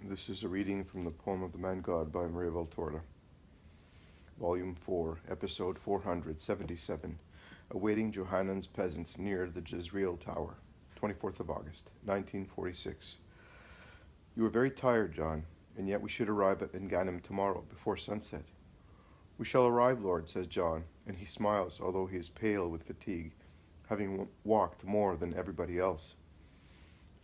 This is a reading from the poem of the Man God by Maria Valtorta, Volume 4, Episode 477, Awaiting Johanan's Peasants near the Jezreel Tower, 24th of August, 1946. You are very tired, John, and yet we should arrive at Enganim tomorrow, before sunset. We shall arrive, Lord, says John, and he smiles, although he is pale with fatigue, having walked more than everybody else.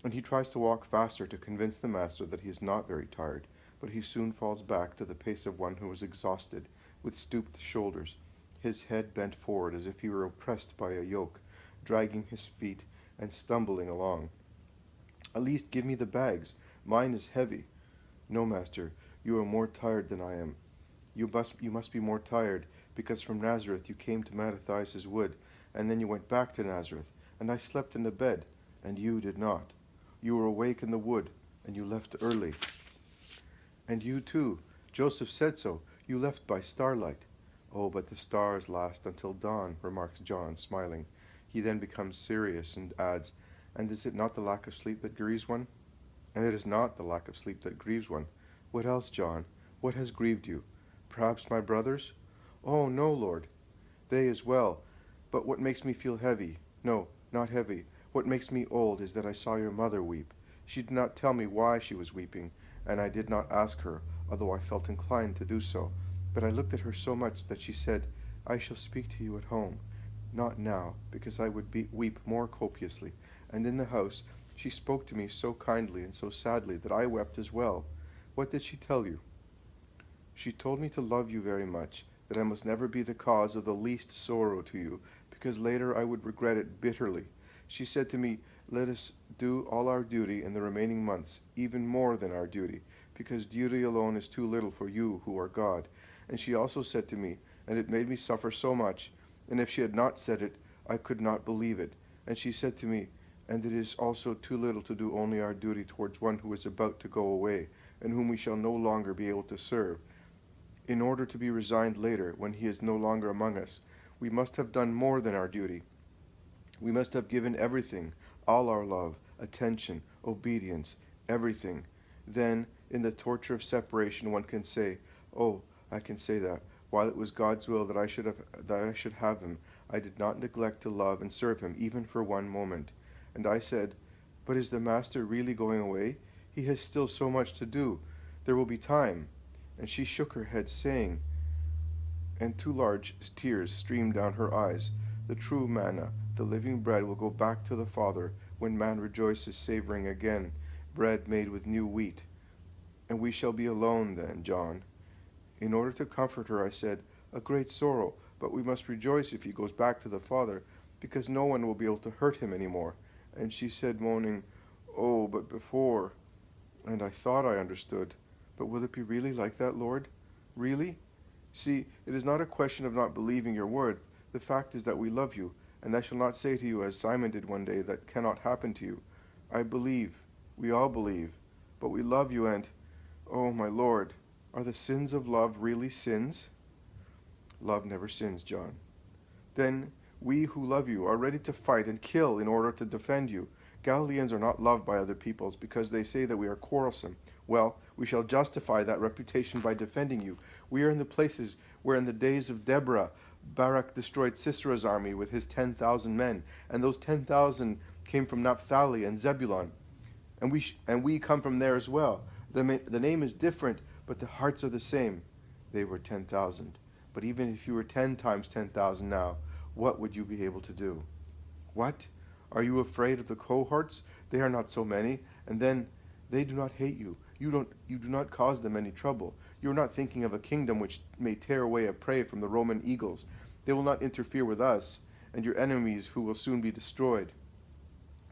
And he tries to walk faster to convince the master that he is not very tired, but he soon falls back to the pace of one who is exhausted, with stooped shoulders, his head bent forward as if he were oppressed by a yoke, dragging his feet and stumbling along. At least give me the bags. Mine is heavy. No, master, you are more tired than I am. You must be more tired, because from Nazareth you came to Mattathias' wood, and then you went back to Nazareth, and I slept in the bed, and you did not. You were awake in the wood, and you left early. And you too, Joseph said so, you left by starlight. Oh, but the stars last until dawn, remarks John, smiling. He then becomes serious and adds, and is it not the lack of sleep that grieves one? And it is not the lack of sleep that grieves one. What else, John? What has grieved you? Perhaps my brothers? Oh, no, Lord. They as well. But what makes me feel heavy? No, not heavy. What makes me old is that I saw your mother weep. She did not tell me why she was weeping, and I did not ask her, although I felt inclined to do so. But I looked at her so much that she said, I shall speak to you at home. Not now, because I would weep more copiously. And in the house she spoke to me so kindly and so sadly that I wept as well. What did she tell you? She told me to love you very much, that I must never be the cause of the least sorrow to you, because later I would regret it bitterly. She said to me, let us do all our duty in the remaining months, even more than our duty, because duty alone is too little for you who are God. And she also said to me, and it made me suffer so much, and if she had not said it, I could not believe it. And she said to me, and it is also too little to do only our duty towards one who is about to go away, and whom we shall no longer be able to serve, in order to be resigned later, when he is no longer among us. We must have done more than our duty. We must have given everything, all our love, attention, obedience, everything. Then, in the torture of separation, one can say, oh, I can say that, while it was God's will that I should have him, I did not neglect to love and serve him, even for one moment. And I said, but is the master really going away? He has still so much to do. There will be time. And she shook her head, saying, and 2 large tears streamed down her eyes, the true manna, the living bread, will go back to the Father when man rejoices, savoring again bread made with new wheat. And we shall be alone then, John. In order to comfort her, I said, a great sorrow, but we must rejoice if he goes back to the Father, because no one will be able to hurt him any more. And she said, moaning, oh, but before. And I thought I understood. But will it be really like that, Lord? Really? See, it is not a question of not believing your words. The fact is that we love you, and I shall not say to you, as Simon did one day, that cannot happen to you. I believe, we all believe, but we love you, and, oh, my Lord, are the sins of love really sins? Love never sins, John. Then we who love you are ready to fight and kill in order to defend you. Galileans are not loved by other peoples because they say that we are quarrelsome. Well, we shall justify that reputation by defending you. We are in the places where in the days of Deborah, Barak destroyed Sisera's army with his 10,000 men, and those 10,000 came from Naphtali and Zebulun, and we come from there as well. The name is different, but the hearts are the same. They were 10,000, but even if you were 10 times 10,000 now, what would you be able to do? What? Are you afraid of the cohorts? They are not so many, and then they do not hate you. You do not cause them any trouble. You are not thinking of a kingdom which may tear away a prey from the Roman eagles. They will not interfere with us, and your enemies who will soon be destroyed.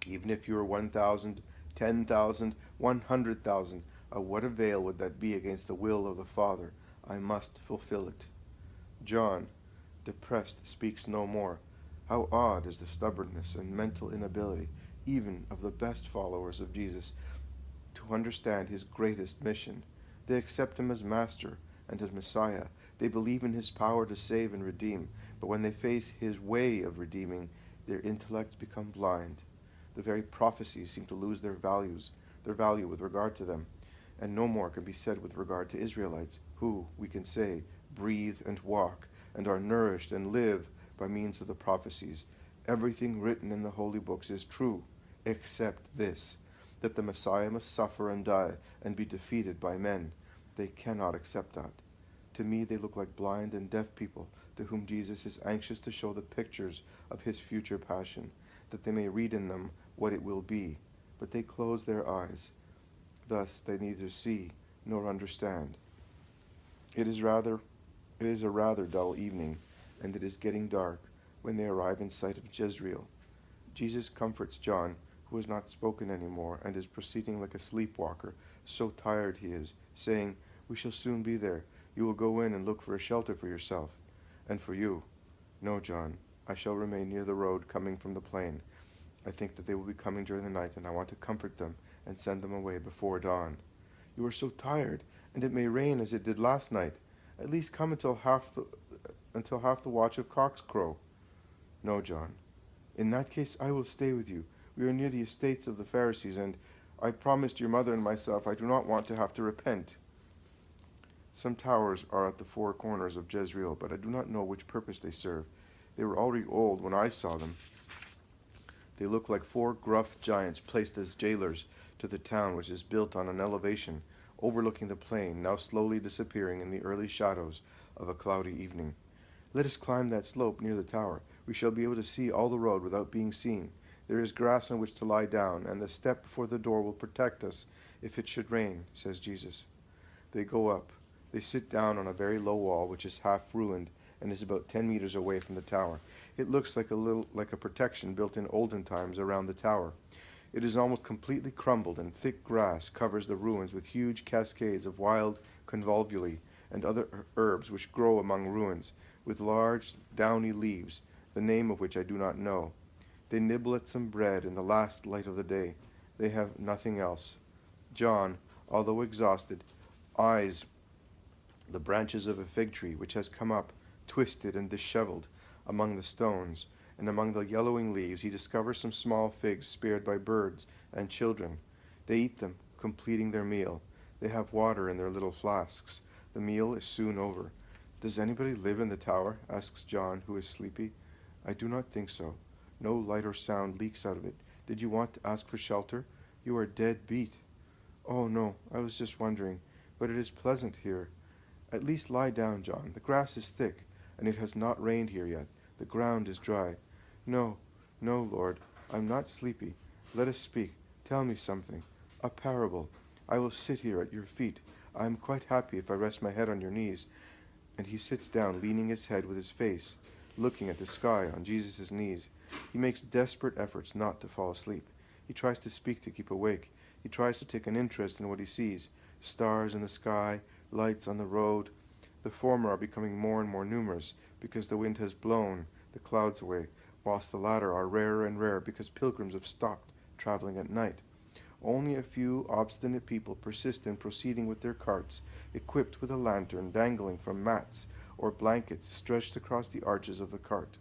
Even if you are 1,000, 10,000, 100,000, of what avail would that be against the will of the Father? I must fulfill it. John, depressed, speaks no more. How odd is the stubbornness and mental inability, even of the best followers of Jesus, to understand his greatest mission. They accept him as Master and as Messiah. They believe in his power to save and redeem, but when they face his way of redeeming, their intellects become blind. The very prophecies seem to lose their value with regard to them. And no more can be said with regard to Israelites, who, we can say, breathe and walk, and are nourished and live by means of the prophecies. Everything written in the holy books is true, except this, that the Messiah must suffer and die and be defeated by men. They cannot accept that. To me, they look like blind and deaf people to whom Jesus is anxious to show the pictures of his future passion, that they may read in them what it will be. But they close their eyes. Thus they neither see nor understand. It is a rather dull evening, and it is getting dark when they arrive in sight of Jezreel. Jesus comforts John, who has not spoken any more and is proceeding like a sleepwalker, so tired he is, saying, "We shall soon be there. You will go in and look for a shelter for yourself. And for you, no, John, I shall remain near the road coming from the plain. I think that they will be coming during the night, and I want to comfort them and send them away before dawn. You are so tired, and it may rain as it did last night. At least come until half the watch of cocks crow." "No, John. In that case I will stay with you. We are near the estates of the Pharisees, and I promised your mother and myself I do not want to have to repent. Some towers are at the four corners of Jezreel, but I do not know which purpose they serve. They were already old when I saw them. They look like four gruff giants placed as jailers to the town, which is built on an elevation overlooking the plain, now slowly disappearing in the early shadows of a cloudy evening. Let us climb that slope near the tower. We shall be able to see all the road without being seen. There is grass on which to lie down, and the step before the door will protect us if it should rain," says Jesus. They go up. They sit down on a very low wall, which is half ruined and is about 10 meters away from the tower. It looks like a protection built in olden times around the tower. It is almost completely crumbled, and thick grass covers the ruins with huge cascades of wild convolvuli and other herbs which grow among ruins, with large downy leaves, the name of which I do not know. They nibble at some bread in the last light of the day. They have nothing else. John, although exhausted, eyes the branches of a fig tree which has come up, twisted and disheveled, among the stones, and among the yellowing leaves he discovers some small figs speared by birds and children. They eat them, completing their meal. They have water in their little flasks. The meal is soon over. "Does anybody live in the tower?" asks John, who is sleepy. "I do not think so. No light or sound leaks out of it. Did you want to ask for shelter? You are dead beat." "Oh, no, I was just wondering. But it is pleasant here." "At least lie down, John. The grass is thick, and it has not rained here yet. The ground is dry." "No, no, Lord, I'm not sleepy. Let us speak. Tell me something. A parable. I will sit here at your feet. I am quite happy if I rest my head on your knees." And he sits down, leaning his head with his face, looking at the sky on Jesus' knees. He makes desperate efforts not to fall asleep. He tries to speak to keep awake. He tries to take an interest in what he sees. Stars in the sky, lights on the road. The former are becoming more and more numerous because the wind has blown the clouds away, whilst the latter are rarer and rarer because pilgrims have stopped traveling at night. Only a few obstinate people persist in proceeding with their carts, equipped with a lantern dangling from mats or blankets stretched across the arches of the cart.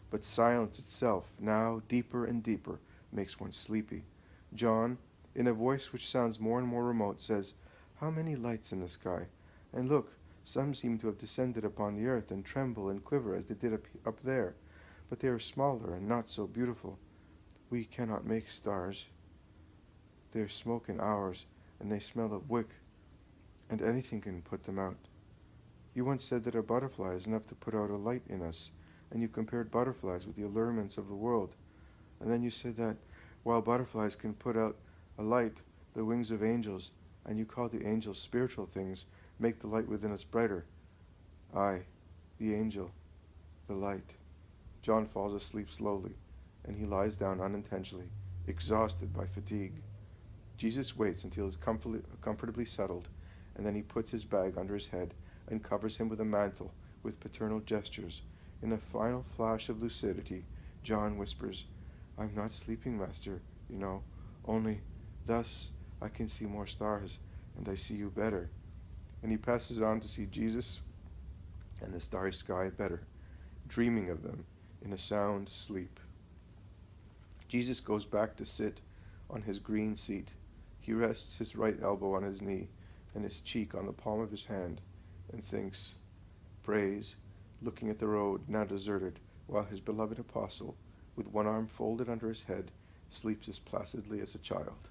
But silence itself, now deeper and deeper, makes one sleepy. John, in a voice which sounds more and more remote, says, "How many lights in the sky! And look, some seem to have descended upon the earth and tremble and quiver as they did up there, but they are smaller and not so beautiful. We cannot make stars. They smoke in ours, and they smell of wick, and anything can put them out. You once said that a butterfly is enough to put out a light in us, and you compared butterflies with the allurements of the world. And then you said that while butterflies can put out a light, the wings of angels, and you call the angels spiritual things, make the light within us brighter. I, the angel, the light." John falls asleep slowly, and he lies down unintentionally, exhausted by fatigue. Jesus waits until he is comfortably settled, and then he puts his bag under his head and covers him with a mantle with paternal gestures. In a final flash of lucidity, John whispers, "I'm not sleeping, Master, you know, only thus I can see more stars, and I see you better." And he passes on to see Jesus and the starry sky better, dreaming of them in a sound sleep. Jesus goes back to sit on his green seat. He rests his right elbow on his knee and his cheek on the palm of his hand, and thinks, prays, looking at the road now deserted, while his beloved apostle, with one arm folded under his head, sleeps as placidly as a child.